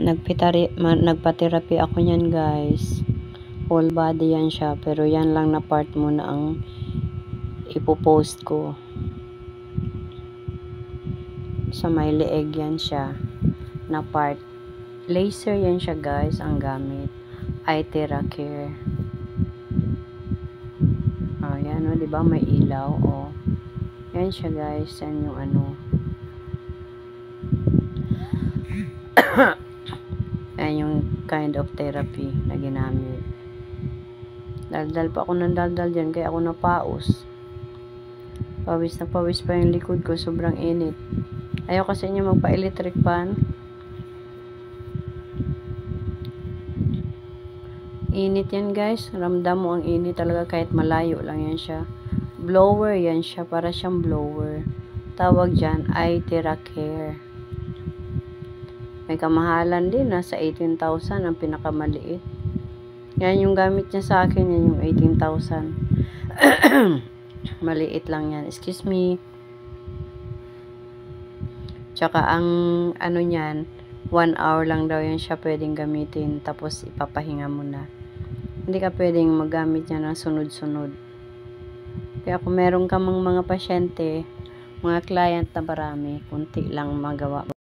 Nagpa-therapy ako niyan, guys. Whole body yan siya, pero yan lang na part muna ang ipopost ko. Sa may leeg yan siya na part. Laser yan siya, guys, ang gamit. iTheraCare. Yan, di ba may ilaw, yan siya, guys. Yan yung yan yung kind of therapy na ginamit. Daldal pa ako ng daldal dyan, kaya ako napaus. Pawis na pawis pa yung likod ko, sobrang init. Ayaw kasi niya magpa-electric fan. Init yan, guys. Ramdam mo ang init talaga kahit malayo lang yan siya. Blower yan siya, para siyang blower. Tawag dyan, iTheraCare. May kamahalan din, nasa 18,000 ang pinakamaliit. Yan yung gamit niya sa akin, yan yung 18,000. Maliit lang yan. Excuse me. Tsaka ang niyan, 1 hour lang daw yan siya pwedeng gamitin. Tapos ipapahinga mo na. Hindi ka pwedeng magamit niya ng sunod-sunod. Kaya kung meron ka mga pasyente, mga client na marami, kunti lang magawa.